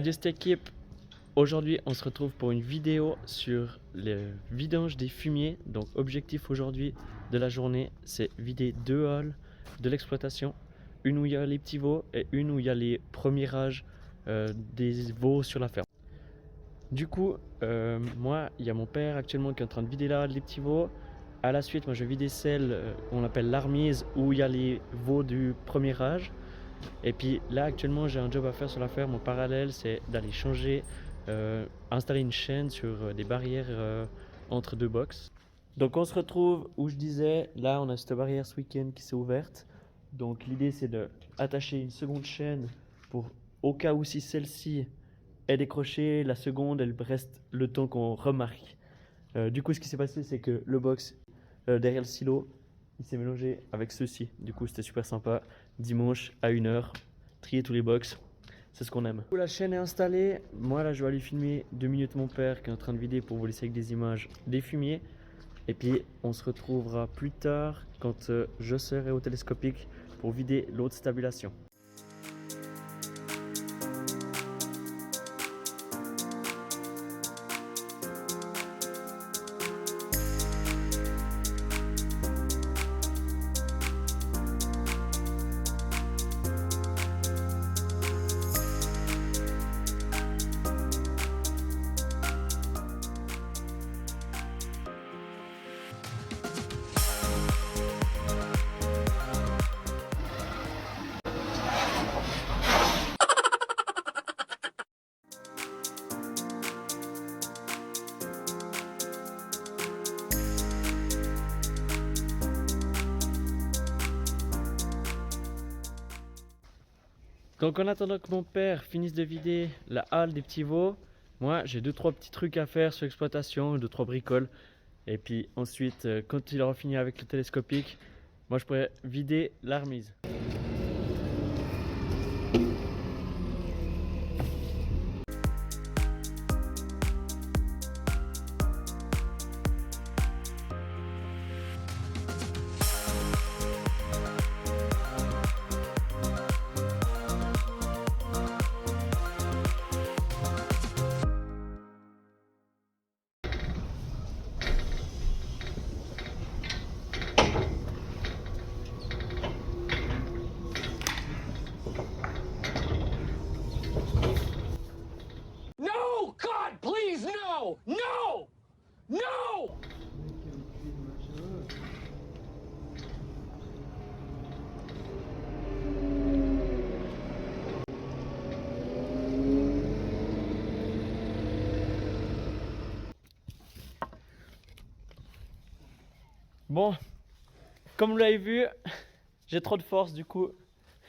Just Équipe, aujourd'hui on se retrouve pour une vidéo sur le vidange des fumiers. Donc objectif aujourd'hui de la journée, c'est vider 2 halles de l'exploitation. Une où il y a les petits veaux et une où il y a les premiers rages des veaux sur la ferme. Du coup, moi, il y a mon père actuellement qui est en train de vider là les petits veaux. À la suite, moi je vais vider celle qu'on appelle l'armise où il y a les veaux du premier âge. Et puis là actuellement j'ai un job à faire sur la ferme en parallèle, c'est d'aller changer, installer une chaîne sur des barrières entre deux box. Donc on se retrouve où je disais, là on a cette barrière ce week-end qui s'est ouverte. Donc l'idée c'est de attacher une seconde chaîne pour au cas où si celle-ci est décrochée, la seconde elle reste le temps qu'on remarque. Du coup ce qui s'est passé c'est que le box derrière le silo il s'est mélangé avec ceux-ci. Du coup, c'était super sympa. Dimanche à 1h, trier tous les box. C'est ce qu'on aime. Du coup, la chaîne est installée. Moi, là, je vais aller filmer 2 minutes mon père qui est en train de vider pour vous laisser avec des images des fumiers. Et puis, on se retrouvera plus tard quand je serai au télescopique pour vider l'autre stabulation. Donc en attendant que mon père finisse de vider la halle des petits veaux, moi j'ai 2-3 petits trucs à faire sur l'exploitation, 2-3 bricoles. Et puis ensuite, quand il aura fini avec le télescopique, moi je pourrais vider l'armise. No! God, please, no! No! No! Bon, comme vous l'avez vu, j'ai trop de force, du coup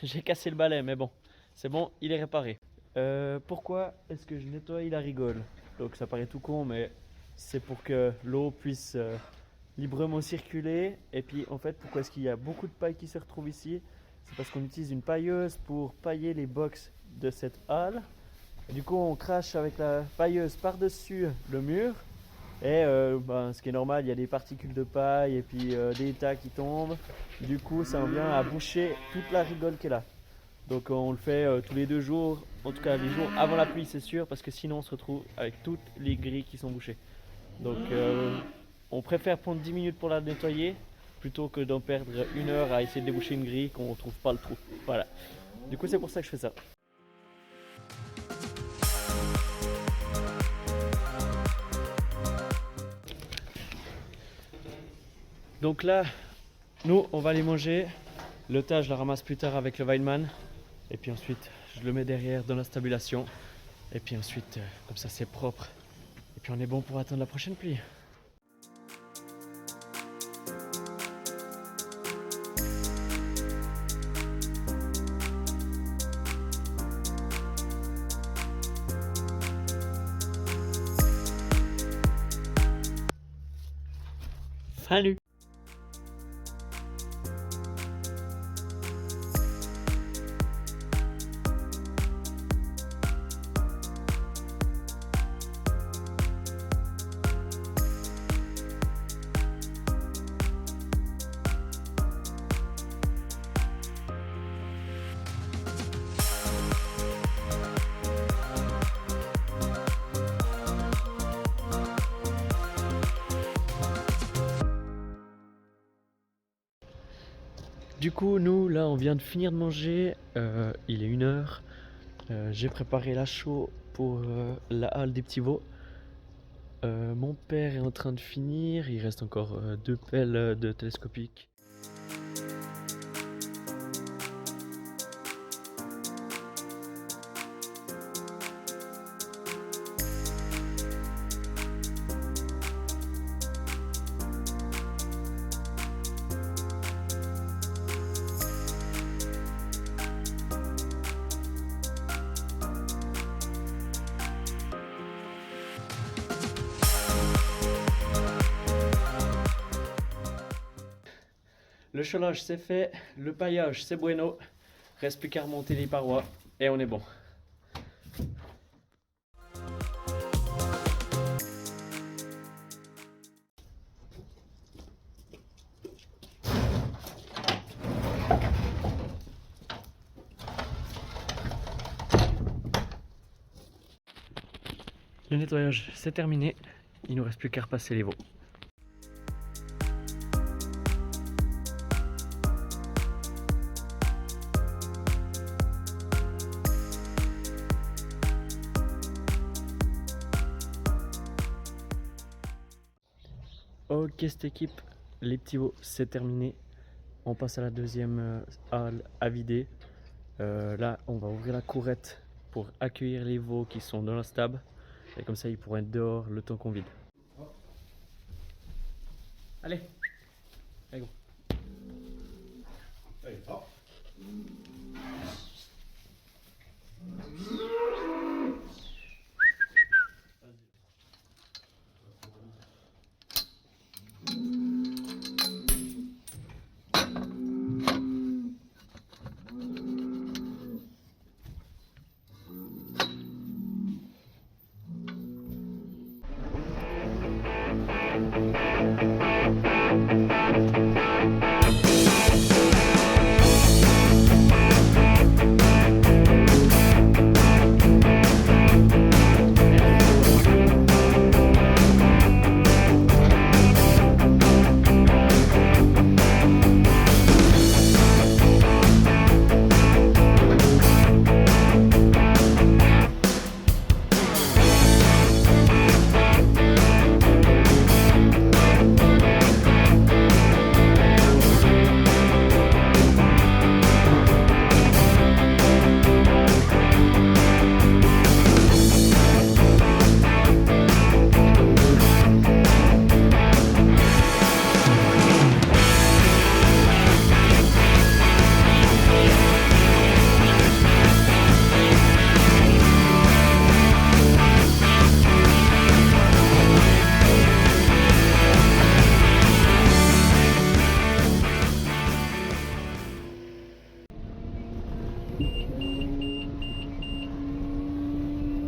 j'ai cassé le balai, mais bon, c'est bon, il est réparé. Pourquoi est-ce que je nettoie la rigole? Donc ça paraît tout con, mais c'est pour que l'eau puisse librement circuler. Et puis en fait, pourquoi est-ce qu'il y a beaucoup de paille qui se retrouve ici? C'est parce qu'on utilise une pailleuse pour pailler les box de cette halle. Et du coup, on crache avec la pailleuse par-dessus le mur. Et ce qui est normal, il y a des particules de paille et puis des tas qui tombent. Du coup, ça en vient à boucher toute la rigole qui est là. Donc on le fait tous les 2 jours, en tout cas les jours avant la pluie c'est sûr, parce que sinon on se retrouve avec toutes les grilles qui sont bouchées. Donc on préfère prendre 10 minutes pour la nettoyer, plutôt que d'en perdre 1 heure à essayer de déboucher une grille qu'on ne trouve pas le trou. Voilà, du coup c'est pour ça que je fais ça. Donc là, nous on va aller manger. Le tas je le ramasse plus tard avec le Weinmann. Et puis ensuite je le mets derrière dans la stabulation. Et puis ensuite comme ça c'est propre. Et puis on est bon pour attendre la prochaine pluie. Salut! Du coup, nous, là, on vient de finir de manger. Il est 1h. J'ai préparé la chaux pour la halle des petits veaux. Mon père est en train de finir. Il reste encore 2 pelles de télescopiques. Le chaulage c'est fait, le paillage c'est bueno, reste plus qu'à remonter les parois et on est bon. Le nettoyage c'est terminé, il nous reste plus qu'à repasser les veaux. Ok, cette équipe, les petits veaux, c'est terminé. On passe à la deuxième halle à vider. Là, on va ouvrir la courette pour accueillir les veaux qui sont dans la stable. Et comme ça, ils pourront être dehors le temps qu'on vide. Allez, allez go. Allez, hop.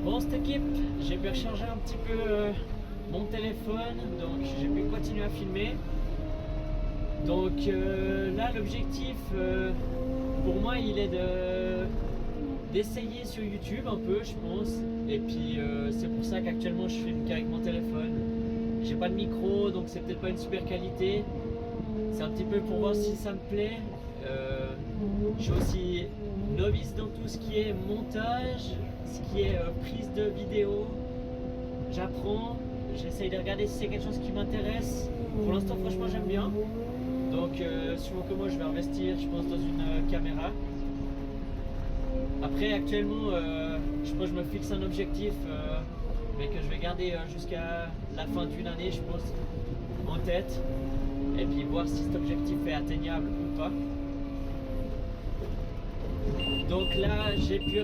Bon, cette équipe, j'ai pu recharger un petit peu mon téléphone, donc j'ai pu continuer à filmer. Donc là, l'objectif pour moi, il est d'essayer sur YouTube un peu, je pense. Et puis c'est pour ça qu'actuellement je filme qu'avec mon téléphone. J'ai pas de micro, donc c'est peut-être pas une super qualité. C'est un petit peu pour voir si ça me plaît. Je suis aussi novice dans tout ce qui est montage, ce qui est prise de vidéo. J'apprends, j'essaye de regarder si c'est quelque chose qui m'intéresse. Pour l'instant, franchement, j'aime bien. Donc, suivant comment je vais investir, je pense, dans une caméra. Après, actuellement, je pense que je me fixe un objectif, mais que je vais garder jusqu'à la fin d'une année, je pense, en tête. Et puis voir si cet objectif est atteignable ou pas. Donc là, j'ai pu...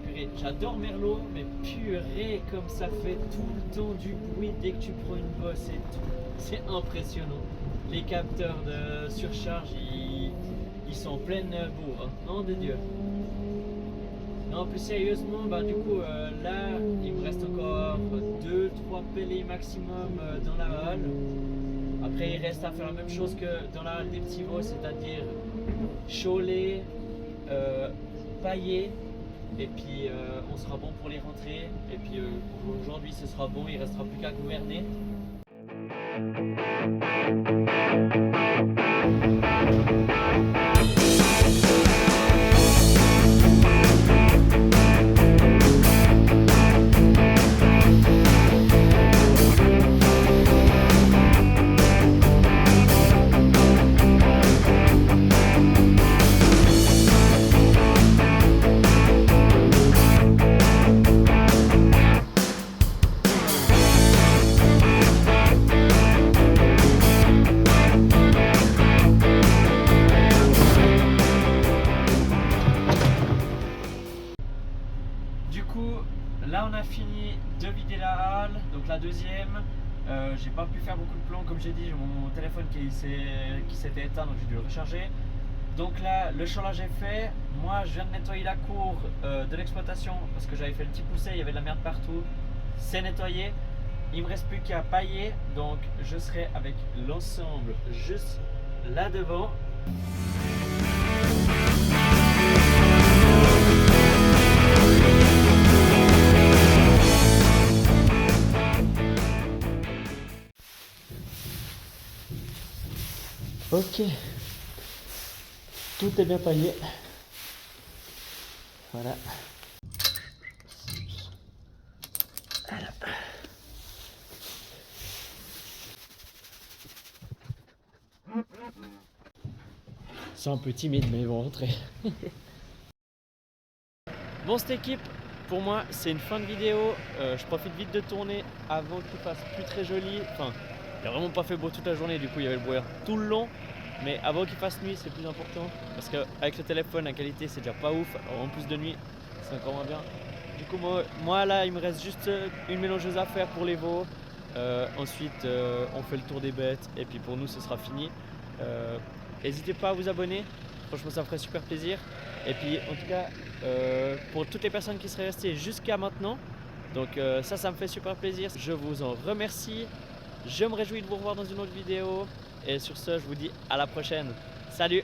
Purée, j'adore Merlot, mais purée, comme ça fait tout le temps du bruit dès que tu prends une bosse et tout. C'est impressionnant. Les capteurs de surcharge, ils sont en pleine bourre. Nom de Dieu. Non, plus sérieusement, bah du coup, là, il me reste encore 2-3 pellets maximum dans la halle. Après, il reste à faire la même chose que dans la halle des petits veaux, c'est-à-dire chauler, pailler, et puis on sera bon pour les rentrées. Et puis pour aujourd'hui, ce sera bon, il ne restera plus qu'à gouverner. a fini de vider la halle, donc la deuxième. J'ai pas pu faire beaucoup de plans, comme j'ai dit, j'ai mon téléphone qui s'était éteint, donc j'ai dû le recharger. Donc là, le chanage est fait. Moi, je viens de nettoyer la cour de l'exploitation parce que j'avais fait le petit poussé, il y avait de la merde partout. C'est nettoyé. Il me reste plus qu'à pailler, donc je serai avec l'ensemble juste là devant. Ok, tout est bien paillé. Voilà. C'est un peu timide, mais ils vont rentrer. Bon, cette équipe, pour moi, c'est une fin de vidéo. Je profite vite de tourner avant qu'il fasse plus très joli. Enfin, il n'a vraiment pas fait beau toute la journée, du coup, il y avait le brouillard tout le long. Mais avant qu'il fasse nuit, c'est plus important. Parce qu'avec le téléphone, la qualité, c'est déjà pas ouf. Alors, en plus de nuit, c'est encore moins bien. Du coup, moi là, il me reste juste une mélangeuse à faire pour les veaux. Ensuite, on fait le tour des bêtes. Et puis pour nous, ce sera fini. N'hésitez pas à vous abonner. Franchement, ça me ferait super plaisir. Et puis, en tout cas, pour toutes les personnes qui seraient restées jusqu'à maintenant, donc ça me fait super plaisir. Je vous en remercie. Je me réjouis de vous revoir dans une autre vidéo. Et sur ce, je vous dis à la prochaine. Salut!